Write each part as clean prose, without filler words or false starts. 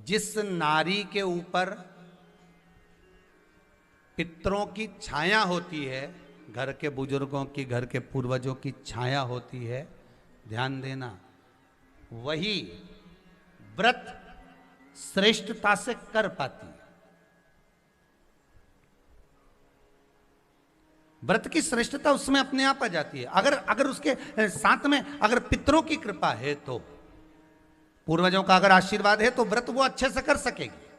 जिस नारी के ऊपर पितरों की छाया होती है, घर के बुजुर्गों की, घर के पूर्वजों की छाया होती है, ध्यान देना, वही व्रत श्रेष्ठता से कर पाती है। व्रत की श्रेष्ठता उसमें अपने आप आ जाती है। अगर उसके साथ में अगर पितरों की कृपा है, तो पूर्वजों का अगर आशीर्वाद है, तो व्रत वो अच्छे से कर सकेगी।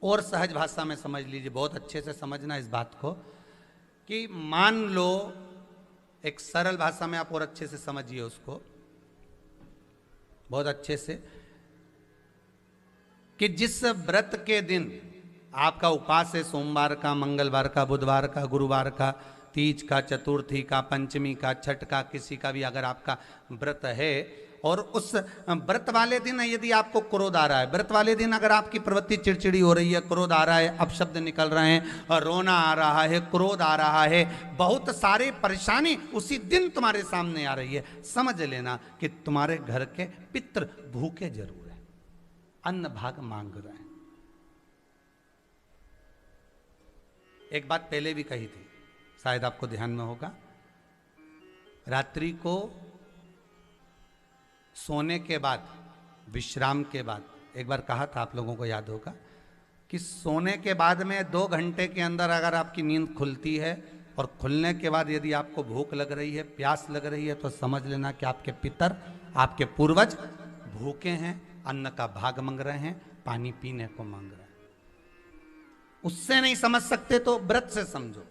और सहज भाषा में समझ लीजिए, बहुत अच्छे से समझना इस बात को, कि मान लो, एक सरल भाषा में आप और अच्छे से समझिए उसको, बहुत अच्छे से, कि जिस व्रत के दिन आपका उपवास है, सोमवार का, मंगलवार का, बुधवार का, गुरुवार का, तीज का, चतुर्थी का, पंचमी का, छठ का, किसी का भी अगर आपका व्रत है, और उस व्रत वाले दिन यदि आपको क्रोध आ रहा है, व्रत वाले दिन अगर आपकी प्रवृत्ति चिड़चिड़ी हो रही है, क्रोध आ रहा है, अपशब्द निकल रहे हैं, और रोना आ रहा है, क्रोध आ रहा है, बहुत सारे परेशानी उसी दिन तुम्हारे सामने आ रही है, समझ लेना कि तुम्हारे घर के पितृ भूखे जरूर है, अन्न भाग मांग रहे हैं। एक बात पहले भी कही थी, शायद आपको ध्यान में होगा, रात्रि को सोने के बाद, विश्राम के बाद, एक बार कहा था, आप लोगों को याद होगा, कि सोने के बाद में 2 घंटे के अंदर अगर आपकी नींद खुलती है, और खुलने के बाद यदि आपको भूख लग रही है, प्यास लग रही है, तो समझ लेना कि आपके पितर, आपके पूर्वज भूखे हैं, अन्न का भाग मांग रहे हैं, पानी पीने को मांग रहे हैं। उससे नहीं समझ सकते तो व्रत से समझो।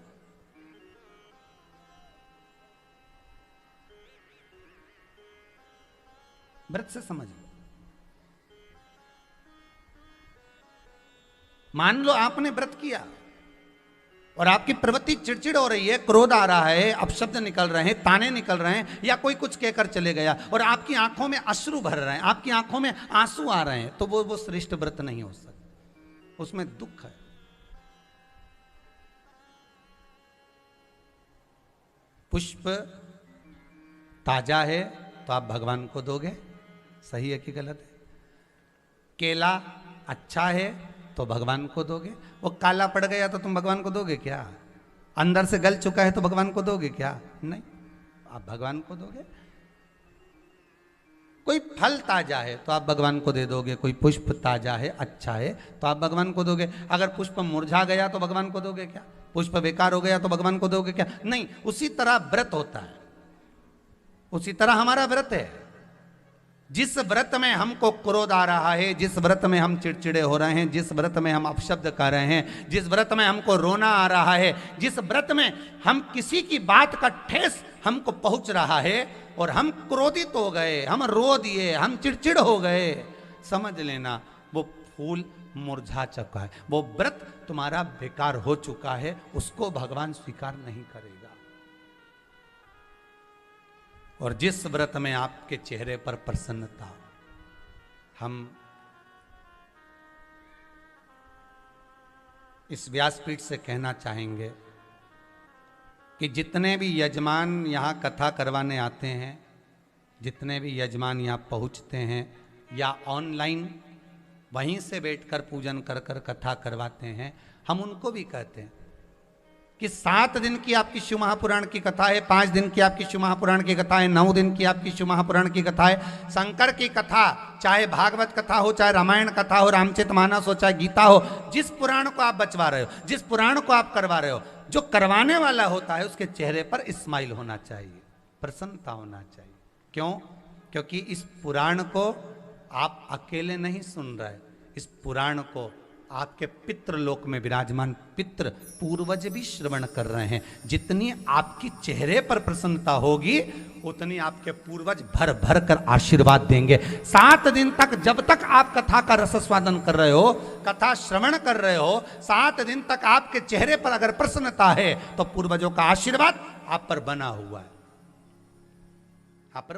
व्रत से समझ लो। मान लो आपने व्रत किया और आपकी प्रवृत्ति चिड़चिड़ हो रही है, क्रोध आ रहा है, अपशब्द निकल रहे हैं, ताने निकल रहे हैं, या कोई कुछ कहकर चले गया, और आपकी आंखों में अश्रु भर रहे हैं, आपकी आंखों में आंसू आ रहे हैं, तो वो श्रेष्ठ व्रत नहीं हो सकता, उसमें दुख है। पुष्प ताजा है तो आप भगवान को दोगे, सही है कि गलत है? केला अच्छा है तो भगवान को दोगे, वो काला पड़ गया तो तुम भगवान को दोगे क्या? अंदर से गल चुका है तो भगवान को दोगे क्या? नहीं, आप भगवान को दोगे। कोई फल ताजा है तो आप भगवान को दे दोगे, कोई पुष्प ताजा है, अच्छा है, तो आप भगवान को दोगे। अगर पुष्प मुरझा गया तो भगवान को दोगे क्या? पुष्प बेकार हो गया तो भगवान को दोगे क्या? नहीं। उसी तरह व्रत होता है, उसी तरह हमारा व्रत है। जिस व्रत में हमको क्रोध आ रहा है, जिस व्रत में हम चिड़चिड़े हो रहे हैं, जिस व्रत में हम अपशब्द कर रहे हैं, जिस व्रत में हमको रोना आ रहा है, जिस व्रत में हम किसी की बात का ठेस हमको पहुंच रहा है और हम क्रोधित हो गए, हम रो दिए, हम चिड़चिड़ हो गए, समझ लेना वो फूल मुरझा चुका है, वो व्रत तुम्हारा बेकार हो चुका है, उसको भगवान स्वीकार नहीं करेगा। और जिस व्रत में आपके चेहरे पर प्रसन्नता, हम इस व्यासपीठ से कहना चाहेंगे कि जितने भी यजमान यहाँ कथा करवाने आते हैं, जितने भी यजमान यहाँ पहुँचते हैं या ऑनलाइन वहीं से बैठकर पूजन कर कर कथा करवाते हैं, हम उनको भी कहते हैं कि 7 दिन की आपकी शिव महापुराण की कथा है, 5 दिन की आपकी शिव महापुराण की कथा है, 9 दिन की आपकी शिव महापुराण की कथा है। शंकर की कथा, चाहे भागवत कथा हो, चाहे रामायण कथा हो, रामचरितमानस हो, चाहे गीता हो, जिस पुराण को आप बचवा रहे हो, जिस पुराण को आप करवा रहे हो, जो करवाने वाला होता है उसके चेहरे पर स्माइल होना चाहिए, प्रसन्नता होना चाहिए। क्यों? क्योंकि इस पुराण को आप अकेले नहीं सुन रहे, इस पुराण को आपके पितृलोक में विराजमान पितृ पूर्वज भी श्रवण कर रहे हैं। जितनी आपकी चेहरे पर प्रसन्नता होगी, उतनी आपके पूर्वज भर भर कर आशीर्वाद देंगे। 7 दिन तक, जब तक आप कथा का रसस्वादन कर रहे हो, कथा श्रवण कर रहे हो, 7 दिन तक आपके चेहरे पर अगर प्रसन्नता है तो पूर्वजों का आशीर्वाद आप पर बना हुआ है, आप पर